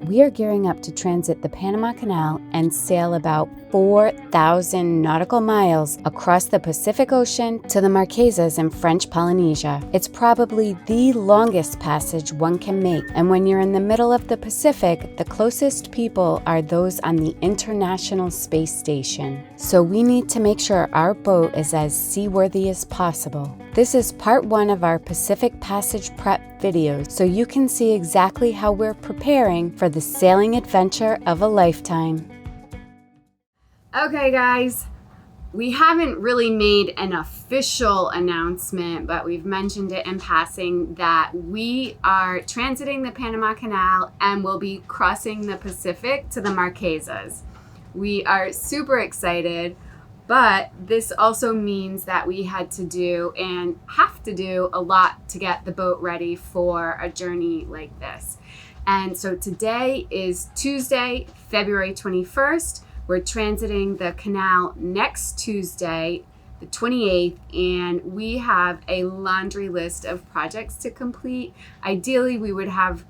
We are gearing up to transit the Panama Canal and sail about 4,000 nautical miles across the Pacific Ocean to the Marquesas in French Polynesia. It's probably the longest passage one can make, and when you're in the middle of the Pacific, the closest people are those on the International Space Station. So we need to make sure our boat is as seaworthy as possible. This is part 1 of our Pacific Passage prep videos, so you can see exactly how we're preparing for the sailing adventure of a lifetime. Okay guys, we haven't really made an official announcement, but we've mentioned it in passing that we are transiting the Panama Canal and will be crossing the Pacific to the Marquesas. We are super excited, but this also means that we had to do and have to do a lot to get the boat ready for a journey like this. And so today is Tuesday, February 21st. We're transiting the canal next Tuesday, the 28th, and we have a laundry list of projects to complete. Ideally, we would have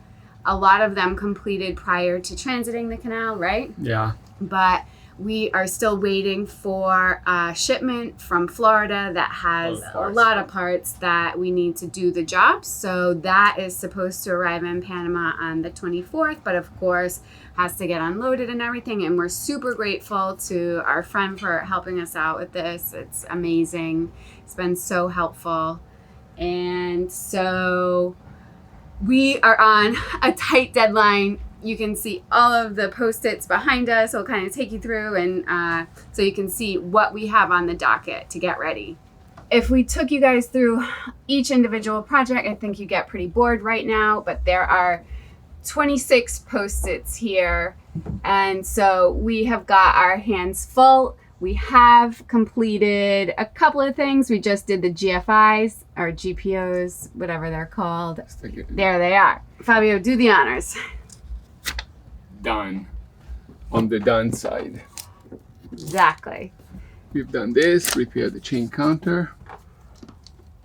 a lot of them completed prior to transiting the canal, right? Yeah. But we are still waiting for a shipment from Florida that has a lot of parts that we need to do the job. So that is supposed to arrive in Panama on the 24th, but of course has to get unloaded and everything. And we're super grateful to our friend for helping us out with this. It's amazing. It's been so helpful. And so we are on a tight deadline. You can see all of the Post-its behind us. I'll kind of take you through and so you can see what we have on the docket to get ready. If we took you guys through each individual project, I think you get pretty bored right now, but there are 26 Post-its here. And so we have got our hands full. We have completed a couple of things. We just did the GFIs or GPOs, whatever they're called. There they are. Fabio, do the honors. Done. On the done side. Exactly. We've done this, repair the chain counter.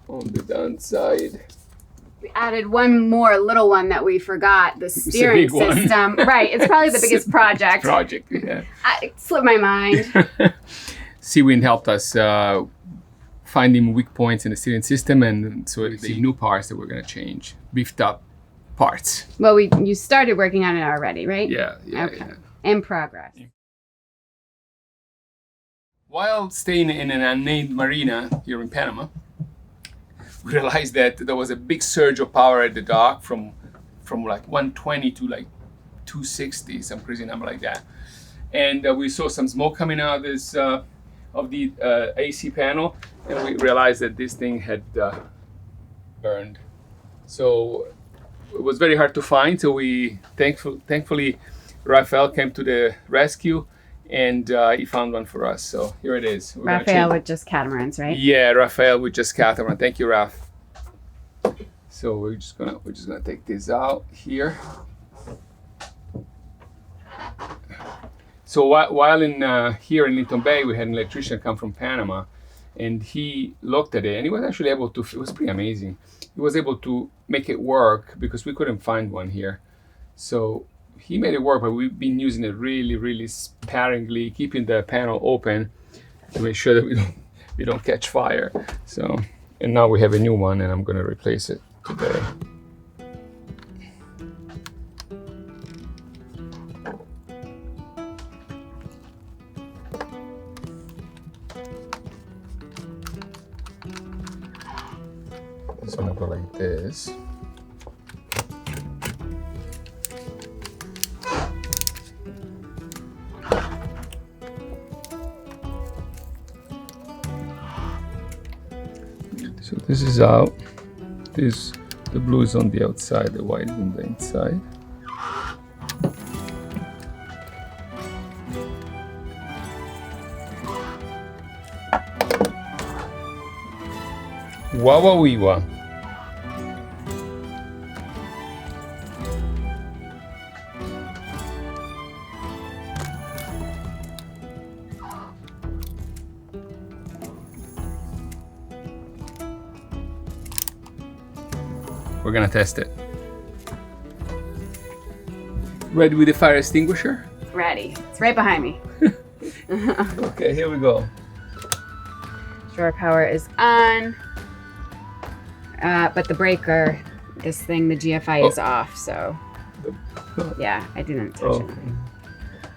On the done side. We added one more little one that we forgot, the steering system. Right, it's probably the biggest project. Yeah. It slipped my mind. Seawind helped us finding weak points in the steering system, and so the new parts that we're going to change. Beefed up parts. Well, you started working on it already, right? Yeah. Okay. Yeah. In progress. While staying in an unnamed marina here in Panama, we realized that there was a big surge of power at the dock from like 120 to like 260, some crazy number like that. And we saw some smoke coming out of this of the AC panel, and we realized that this thing had burned. So it was very hard to find. So we thankfully Rafael came to the rescue, and he found one for us. So here it is. Rafael with just catamarans, right? Yeah, Rafael with just catamaran. Thank you, Raf. So we're just gonna take this out here. So while in here in Linton Bay, we had an electrician come from Panama, and he looked at it, and he was actually able to. It was pretty amazing. He was able to make it work because we couldn't find one here. So he made it work, but we've been using it really, really sparingly, keeping the panel open to make sure that we don't catch fire. So, and now we have a new one, and I'm going to replace it today. It's going to go like this. So this is out. The blue is on the outside, the white is on the inside. Wawa-weewa. We're gonna test it. Ready with the fire extinguisher? Ready. It's right behind me. Okay, here we go. Shore power is on. But the breaker, this thing, the GFI is off, so. Yeah, I didn't touch it.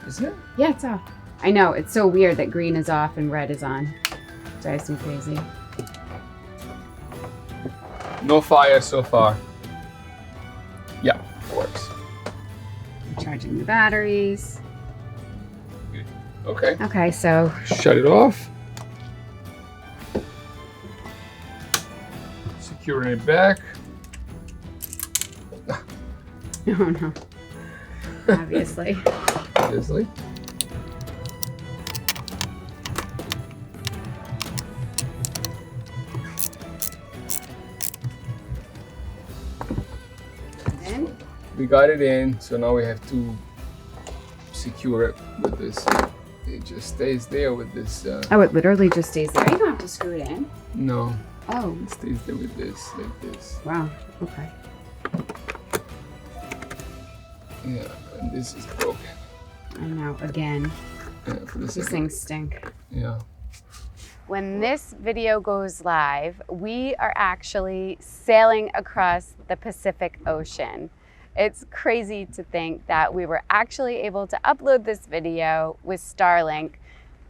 Is it? Yeah, it's off. I know, it's so weird that green is off and red is on. Drives me crazy. No fire so far. Yeah, works. Charging the batteries. Good. Okay. Okay, so Shut it off. Securing it back. oh no. Obviously. Obviously. In. We got it in, so now we have to secure it with this. It just stays there with this. Oh, it literally just stays there. You don't have to screw it in. No, Oh, it stays there with this, like this. wow. Okay. Yeah, and this is broken. I know, again. Yeah, for the These second. things stink. Yeah. When this video goes live, we are actually sailing across the Pacific Ocean. It's crazy to think that we were actually able to upload this video with Starlink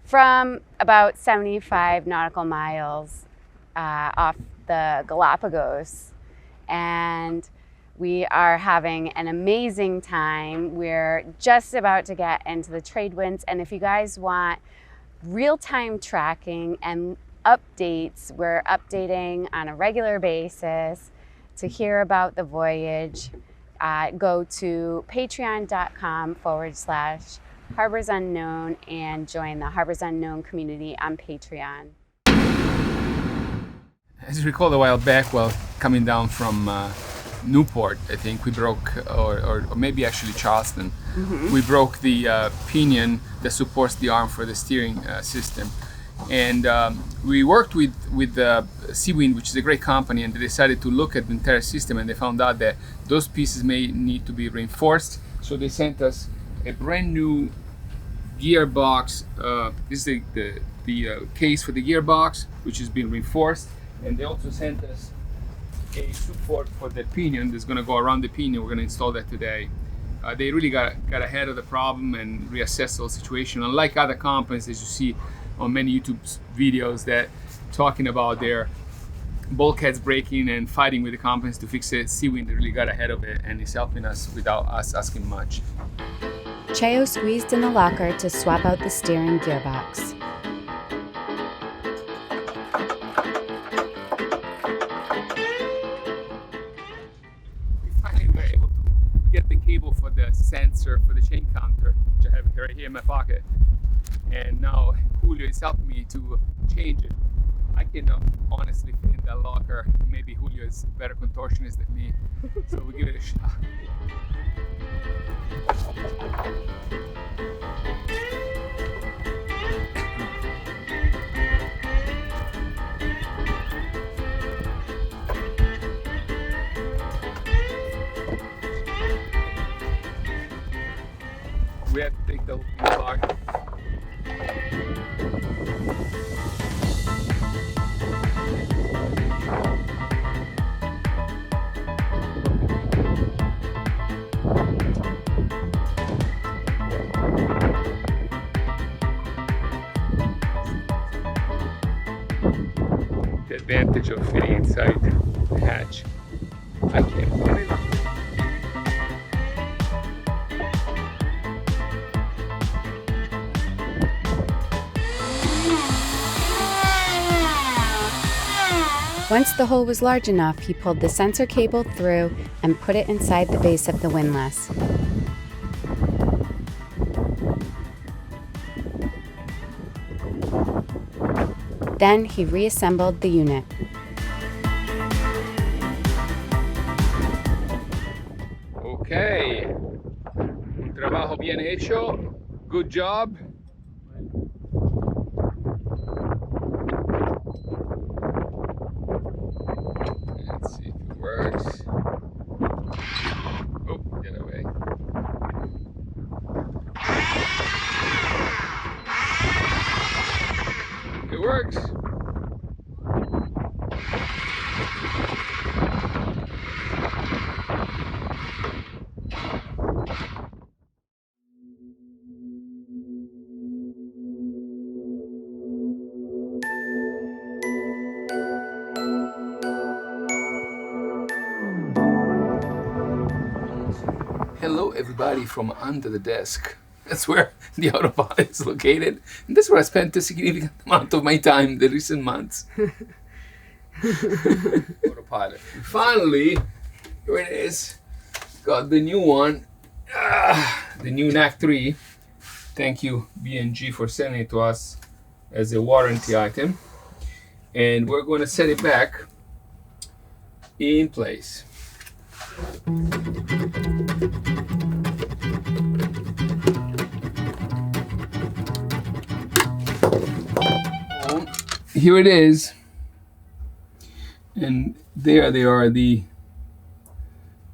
from about 75 nautical miles off the Galapagos. And we are having an amazing time. We're just about to get into the trade winds. And if you guys want real-time tracking and updates, we're updating on a regular basis. To hear about the voyage, go to patreon.com/Harbors Unknown and join the Harbors Unknown community on Patreon. As you recall, a while back, while coming down from Newport, I think we broke, or maybe actually Charleston, we broke the pinion that supports the arm for the steering system. And we worked with Seawind, which is a great company, and they decided to look at the entire system, and they found out that those pieces may need to be reinforced. So they sent us a brand new gearbox. This is the case for the gearbox, which has been reinforced. And they also sent us a support for the pinion that's going to go around the pinion. We're going to install that today. They really got ahead of the problem and reassessed the whole situation. Unlike other companies, as you see on many YouTube videos, that talking about their bulkheads breaking and fighting with the companies to fix it, Seawind really got ahead of it and is helping us without us asking much. Cheo squeezed in the locker to swap out the steering gearbox. Get the cable for the sensor for the chain counter, which I have right here in my pocket, and now Julio is helping me to change it. I can honestly fit in that locker. Maybe Julio is a better contortionist than me, so we'll give it a shot. We have to take the whole thing apart. The advantage of fitting inside the hatch. I can't believe it. Once the hole was large enough, he pulled the sensor cable through and put it inside the base of the windlass. Then he reassembled the unit. Okay, un trabajo bien hecho. Good job. Let's see if it works. Oh, get away. works. Hello everybody from under the desk. That's where the Autopilot is located. And that's where I spent a significant amount of my time in the recent months. Autopilot. Finally, here it is. Got the new one. The new NAC 3. Thank you B&G for sending it to us as a warranty item. And we're going to set it back in place. Here it is, and there they are, the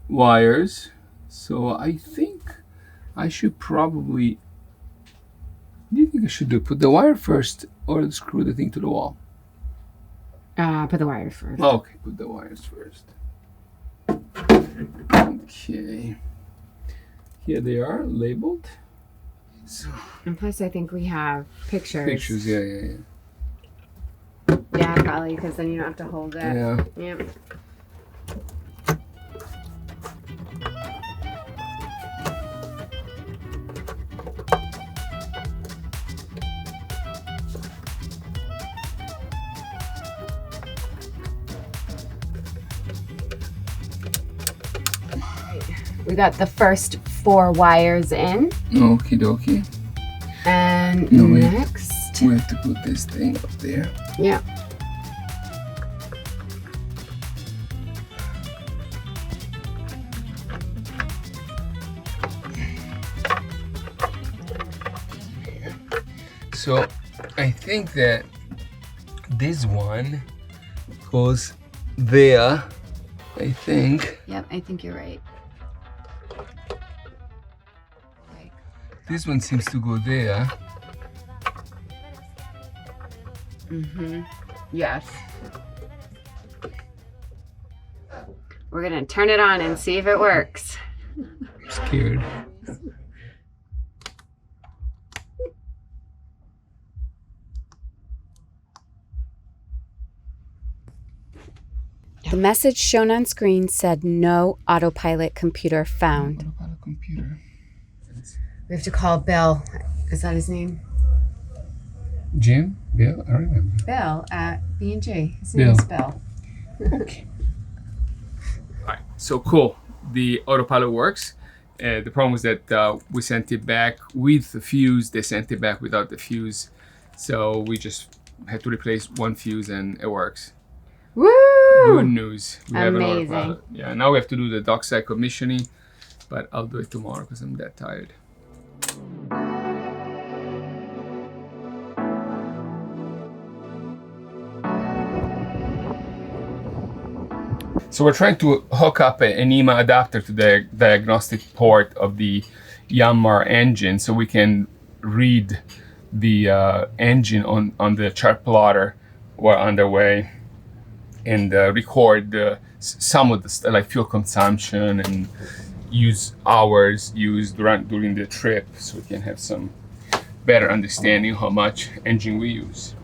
wires. So I think I should probably, what do you think I should do? Put the wire first or screw the thing to the wall? Put the wire first. Okay, put the wires first. Okay, here they are labeled. So, And plus I think we have pictures. pictures, yeah. Yeah, probably, because then you don't have to hold it. Yeah. Yep. We got the first 4 wires in. Okie dokie. And No, wait. next. We have to put this thing up there. Yeah. So I think that this one goes there, I think. Yep, I think you're right. This one seems to go there. Yes. We're gonna turn it on and see if it works. I'm scared. The message shown on screen said no autopilot computer found. Autopilot computer. We have to call Bill. Is that his name? Jim? Bill? I remember. Bill at B&G. His Bill. name is Bill. Okay. Alright, so cool. The Autopilot works. The problem was that we sent it back with the fuse. They sent it back without the fuse. So we just had to replace one fuse and it works. Woo! Good news. We have an Amazing. Autopilot. Yeah, now we have to do the dockside commissioning, but I'll do it tomorrow because I'm that tired. So we're trying to hook up an NMEA adapter to the diagnostic port of the Yanmar engine so we can read the engine on the chart plotter while underway and record some of the like fuel consumption and use hours used during the trip so we can have some better understanding how much engine we use.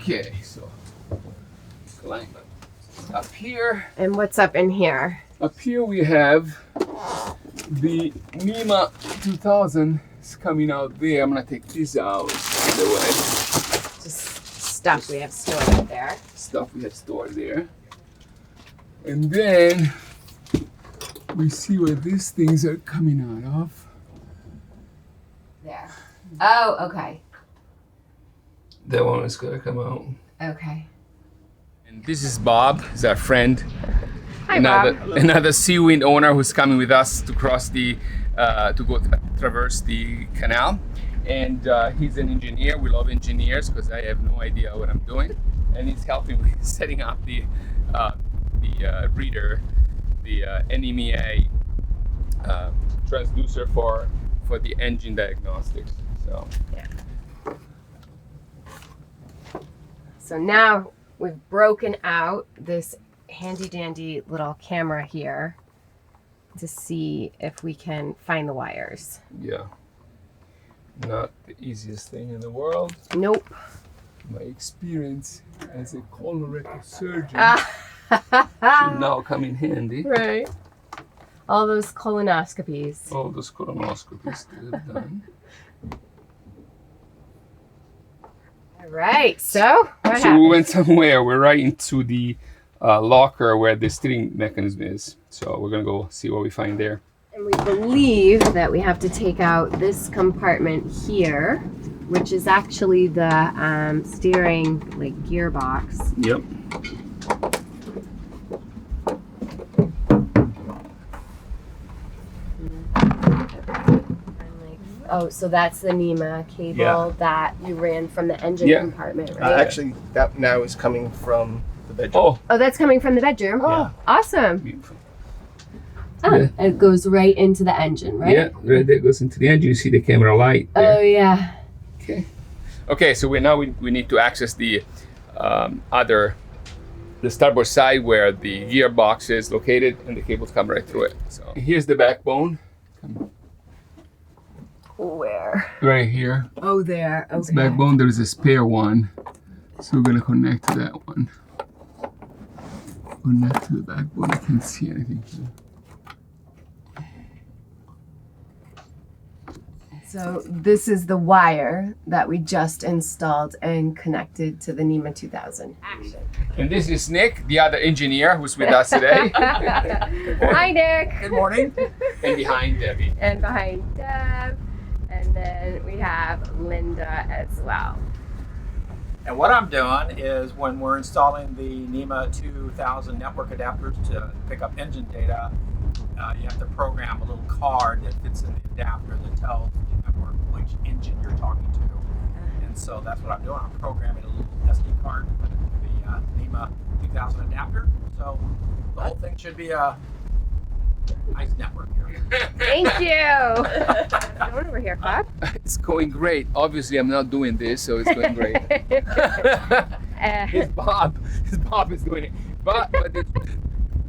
Okay, so climb up here. And what's up in here? Up here we have the NMEA 2000 is coming out there. I'm gonna take this out of the way. Just stuff we have stored up there. Stuff we have stored there. And then we see where these things are coming out of. There. Oh, okay. That one is gonna come out. Okay. And this is Bob, he's our friend. Hi, another Bob. another Seawind owner who's coming with us to cross the traverse the canal. And he's an engineer. We love engineers because I have no idea what I'm doing. And he's helping me setting up the reader, the NMEA transducer for the engine diagnostics. So Yeah. So now we've broken out this handy dandy little camera here to see if we can find the wires. Yeah. Not the easiest thing in the world. Nope. My experience as a colorectal surgeon should now come in handy. Right. All those colonoscopies. All those colonoscopies that I've done. All right. So what So happened? we went somewhere. We're right into the locker where the steering mechanism is. So we're gonna go see what we find there. And we believe that we have to take out this compartment here, which is actually the steering like gearbox. Yep. Oh, so that's the NMEA cable Yeah. that you ran from the engine Yeah. compartment, right? Actually, that now is coming from the bedroom. Oh, Oh, that's coming from the bedroom. Yeah. Oh, awesome. beautiful. Oh, Yeah. it goes right into the engine, right? Yeah, right there goes into the engine. You see the camera light there. Oh, yeah. Okay. Okay, so we need to access the the starboard side where the gearbox is located, and the cables come right through it. So here's the backbone. Where? Right here. Oh, there. Okay. This backbone, there's a spare one. So we're gonna connect to that one. Connect to the backbone. I can't see anything here. So this is the wire that we just installed and connected to the NMEA 2000. Action. And this is Nick, the other engineer who's with us today. Hi, Nick. Good morning. And behind Debbie. And behind Deb. And then we have Linda as well. And what I'm doing is when we're installing the NMEA 2000 network adapters to pick up engine data, you have to program a little card that fits in the adapter that tells the network which engine you're talking to. And so that's what I'm doing. I'm programming a little SD card to put into the NMEA 2000 adapter. So the whole thing should be a nice network here. Thank you. Going over here, Bob. It's going great. Obviously, I'm not doing this, so it's going great. It's Bob. It's Bob is doing it. But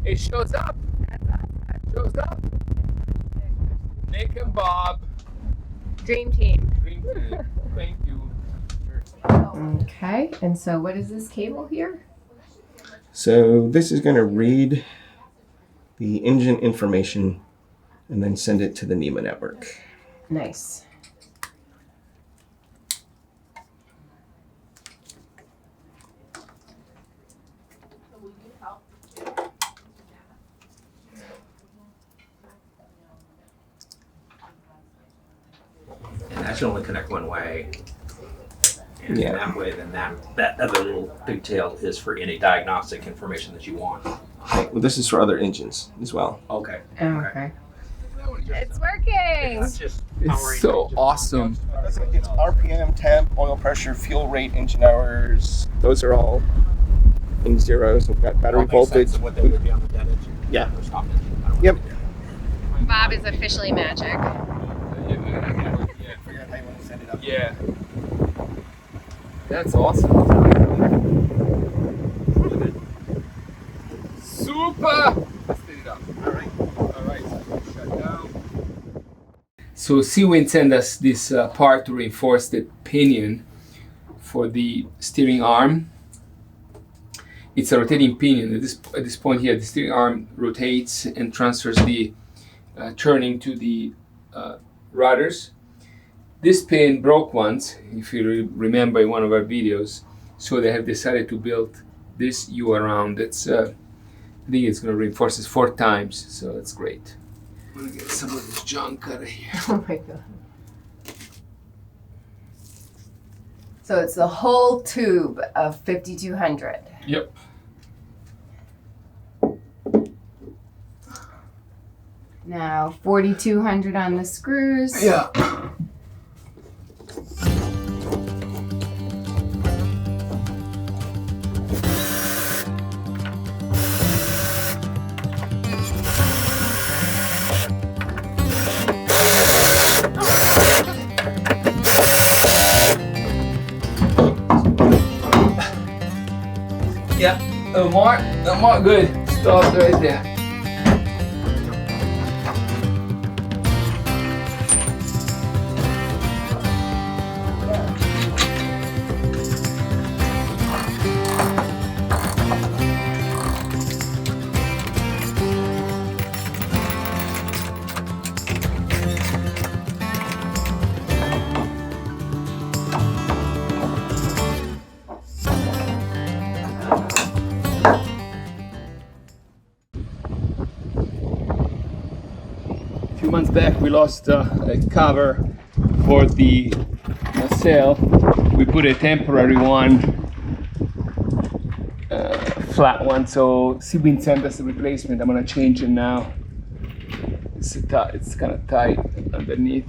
it shows up. It shows up. Nick and Bob. Dream team. Dream team. Thank you. Okay, and so what is this cable here? So this is going to read the engine information and then send it to the NMEA network. Nice. And that should only connect one way. And Yeah. that way, then that other little pigtail is for any diagnostic information that you want. Well, this is for other engines as well. Okay. Okay. It's working. That's just It's powering so engines. awesome. It's RPM, temp, oil pressure, fuel rate, engine hours. Those are all in zeros. We've got battery All makes voltage. sense what they would be on the dead engine. Yeah. Or stop engine. I don't Yep. know. Bob is officially magic. Yeah. That's awesome. Super! Let's set it up. Alright, so shut down. So Seawind sent us this part to reinforce the pinion for the steering arm. It's a rotating pinion. At this point here, the steering arm rotates and transfers the turning to the rudders. This pin broke once, if you remember in one of our videos, so they have decided to build this U around. That's I think it's going to reinforce this 4 times, so that's great. I'm going to get some of this junk out of here. Oh my god. So it's the whole tube of 5200. Yep. Now 4200 on the screws. Yeah. Mark, good. Stop right there. A few months back we lost a cover for the sail. We put a temporary one, flat one, so Seawind sent us a replacement. I'm gonna change it now. It's kind of tight underneath.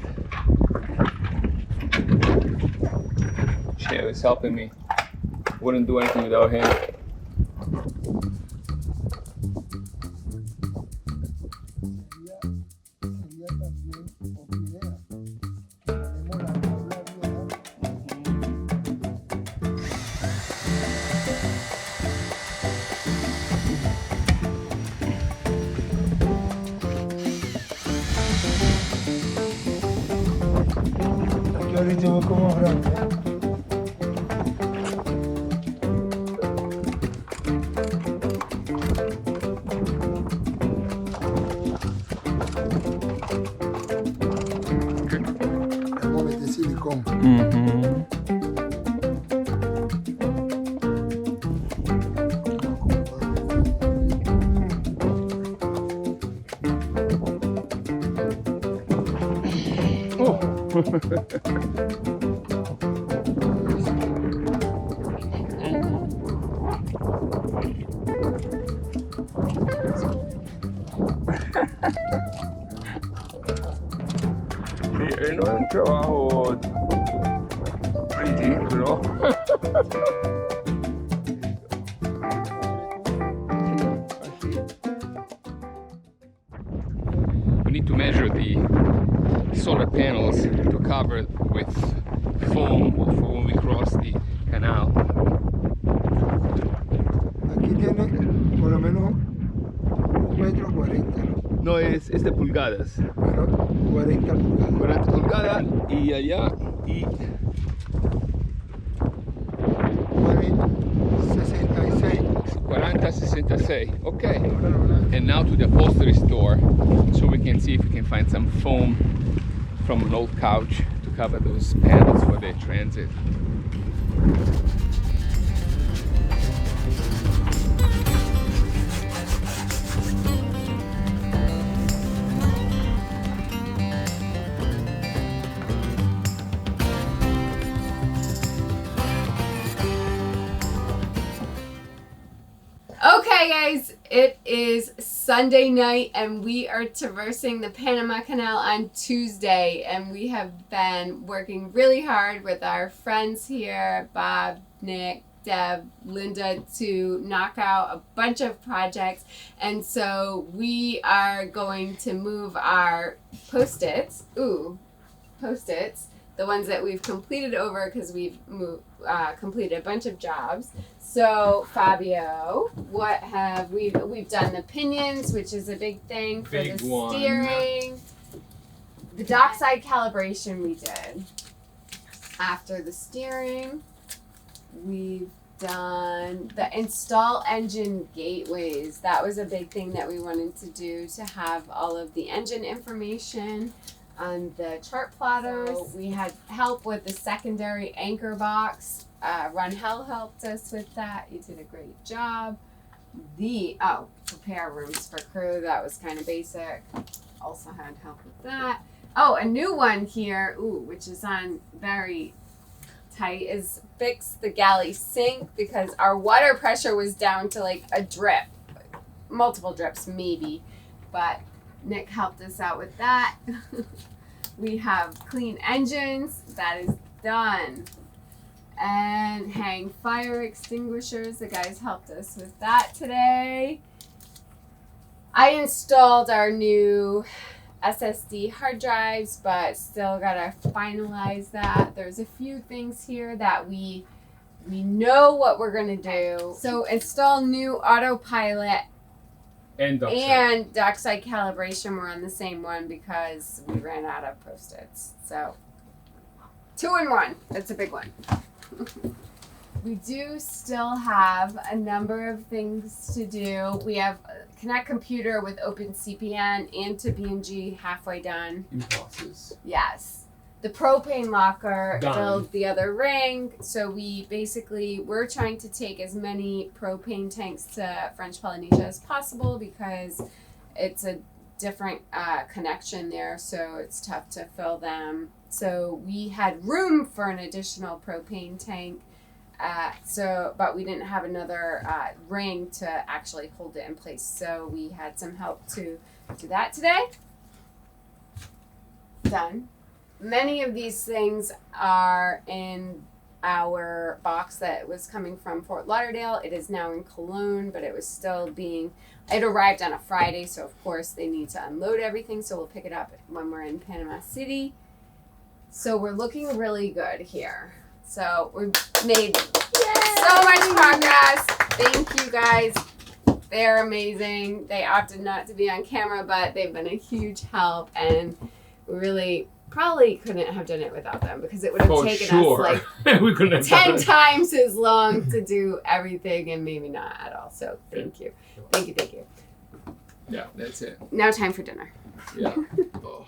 Che was helping me. Wouldn't do anything without him. No è un trabajo ridicolo. We need to measure the solar panels to cover with foam for when we cross the canal. Aquí tiene por lo menos 1,40 m. No, es de pulgadas. Bueno, 40 pulgadas. 40 pulgadas y allá y 40, 66. Okay. And now to the upholstery store so we can see if we can find some foam from an old couch to cover those panels for the transit. Okay guys, it is Sunday night and we are traversing the Panama Canal on Tuesday, and we have been working really hard with our friends here, Bob, Nick, Deb, Linda, to knock out a bunch of projects. And so we are going to move our post-its, the ones that we've completed over because we've completed a bunch of jobs. So Fabio, what have we've done the pinions, which is a big thing for the steering. The dockside calibration we did. After the steering, we've done the install engine gateways. That was a big thing that we wanted to do, to have all of the engine information on the chart plotters. So we had help with the secondary anchor box. Runhel helped us with that. He did a great job. Prepare rooms for crew. That was kind of basic. Also had help with that. Oh, a new one here, which is on very tight, is fix the galley sink because our water pressure was down to like a drip. Multiple drips maybe, but Nick helped us out with that. We have clean engines. That is done. And hang fire extinguishers. The guys helped us with that today. I installed our new SSD hard drives, but still gotta finalize that. There's a few things here that we We know what we're going to do. So install new Autopilot And dockside. and dockside calibration. We're on the same one because we ran out of Post-its. So 2 in 1. That's a big one. We do still have a number of things to do. We have Connect Computer with OpenCPN and to BNG halfway done. In process. Yes. The propane locker Done. filled the other ring. So we're trying to take as many propane tanks to French Polynesia as possible because it's a different connection there. So it's tough to fill them. So we had room for an additional propane tank. But we didn't have another ring to actually hold it in place. So we had some help to do that today. Done. Many of these things are in our box that was coming from Fort Lauderdale. It is now in Cologne, but it was still it arrived on a Friday. So of course they need to unload everything. So we'll pick it up when we're in Panama City. So we're looking really good here. So we've made so much progress. Thank you guys. They're amazing. They opted not to be on camera, but they've been a huge help. And we really probably couldn't have done it without them because it would have taken us like we couldn't have 10 times as long to do everything and maybe not at all. So thank you. Thank you. Yeah, that's it. Now time for dinner. Yeah. Oh.